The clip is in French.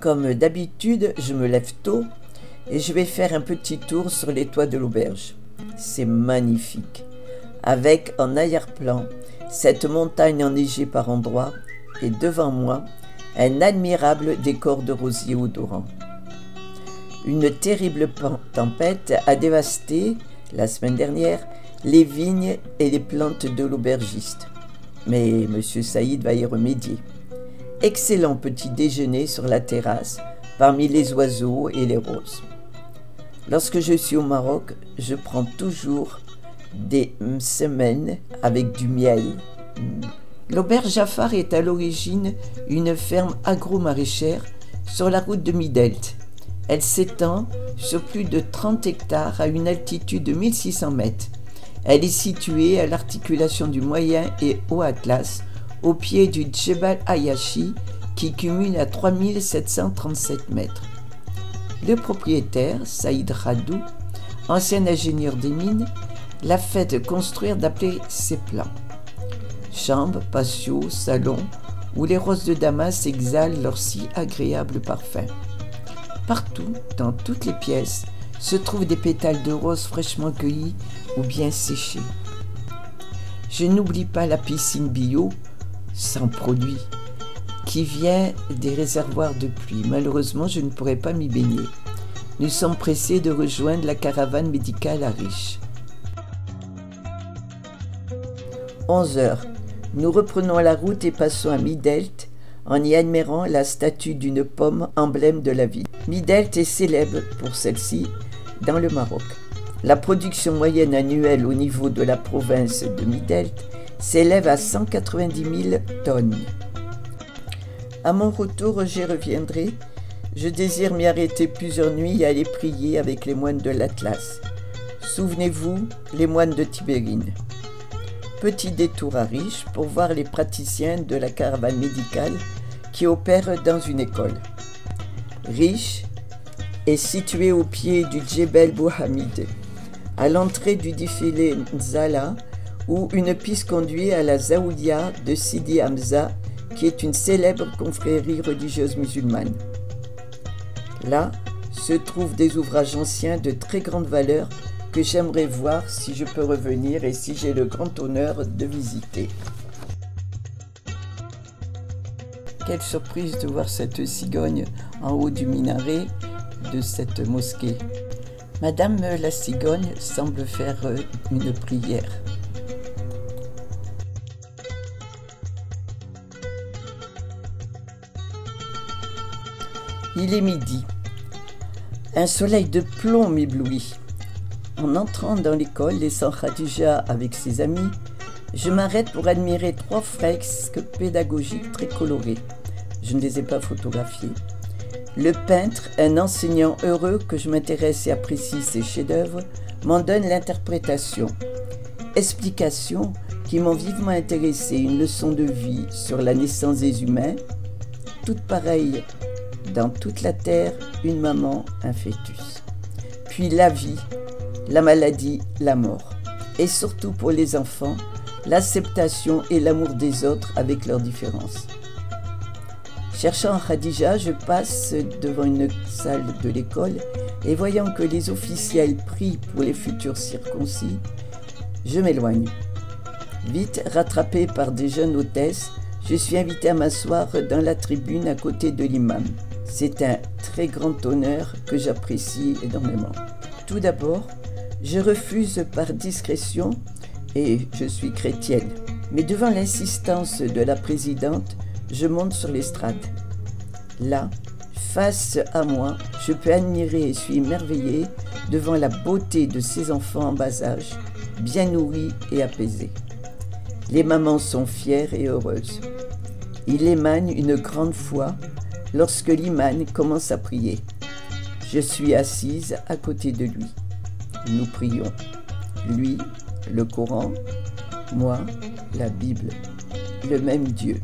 Comme d'habitude, je me lève tôt et je vais faire un petit tour sur les toits de l'auberge. C'est magnifique, avec en arrière-plan cette montagne enneigée par endroits et devant moi, un admirable décor de rosiers odorants. Une terrible tempête a dévasté, la semaine dernière, les vignes et les plantes de l'aubergiste. Mais M. Saïd va y remédier. Excellent petit déjeuner sur la terrasse, parmi les oiseaux et les roses. Lorsque je suis au Maroc, je prends toujours des semaines avec du miel. L'auberge Jafar est à l'origine une ferme agro-maraîchère sur la route de Midelt. Elle s'étend sur plus de 30 hectares à une altitude de 1600 mètres. Elle est située à l'articulation du Moyen et Haut Atlas, au pied du Djebel Ayashi, qui cumule à 3737 mètres. Le propriétaire, Saïd Radou, ancien ingénieur des mines, l'a fait construire d'après ses plans. Chambres, patios, salons, où les roses de Damas exhalent leur si agréable parfum. Partout, dans toutes les pièces, se trouvent des pétales de roses fraîchement cueillis ou bien séchés. Je n'oublie pas la piscine bio, sans produit, qui vient des réservoirs de pluie. Malheureusement, je ne pourrai pas m'y baigner. Nous sommes pressés de rejoindre la caravane médicale à Riche. 11 heures. Nous reprenons la route et passons à Midelt en y admirant la statue d'une pomme, emblème de la ville. Midelt est célèbre pour celle-ci dans le Maroc. La production moyenne annuelle au niveau de la province de Midelt s'élève à 190 000 tonnes. À mon retour, j'y reviendrai. Je désire m'y arrêter plusieurs nuits et aller prier avec les moines de l'Atlas. Souvenez-vous, les moines de Tibérine. Petit détour à Riche pour voir les praticiens de la caravane médicale qui opèrent dans une école. Riche est situé au pied du Djebel Bouhamid, à l'entrée du défilé Nzala, où une piste conduit à la Zaoudia de Sidi Hamza, qui est une célèbre confrérie religieuse musulmane. Là se trouvent des ouvrages anciens de très grande valeur que j'aimerais voir si je peux revenir et si j'ai le grand honneur de visiter. Quelle surprise de voir cette cigogne en haut du minaret de cette mosquée. Madame la cigogne semble faire une prière. Il est midi. Un soleil de plomb m'éblouit. En entrant dans l'école, laissant Khadija avec ses amis, je m'arrête pour admirer 3 fresques pédagogiques très colorées. Je ne les ai pas photographiées. Le peintre, un enseignant heureux que je m'intéresse et apprécie ses chefs-d'œuvre, m'en donne l'interprétation. Explications qui m'ont vivement intéressé, une leçon de vie sur la naissance des humains, toute pareille dans toute la terre, une maman, un fœtus. Puis la vie, la maladie, la mort. Et surtout pour les enfants, l'acceptation et l'amour des autres avec leurs différences. Cherchant Khadija, je passe devant une salle de l'école et voyant que les officiels prient pour les futurs circoncis, je m'éloigne. Vite rattrapé par des jeunes hôtesses, je suis invité à m'asseoir dans la tribune à côté de l'imam. C'est un très grand honneur que j'apprécie énormément. Tout d'abord, je refuse par discrétion et je suis chrétienne. Mais devant l'insistance de la présidente, je monte sur l'estrade. Là, face à moi, je peux admirer et suis émerveillée devant la beauté de ces enfants en bas âge, bien nourris et apaisés. Les mamans sont fières et heureuses. Il émane une grande foi lorsque l'imam commence à prier. Je suis assise à côté de lui. Nous prions. Lui, le Coran, moi, la Bible, le même Dieu.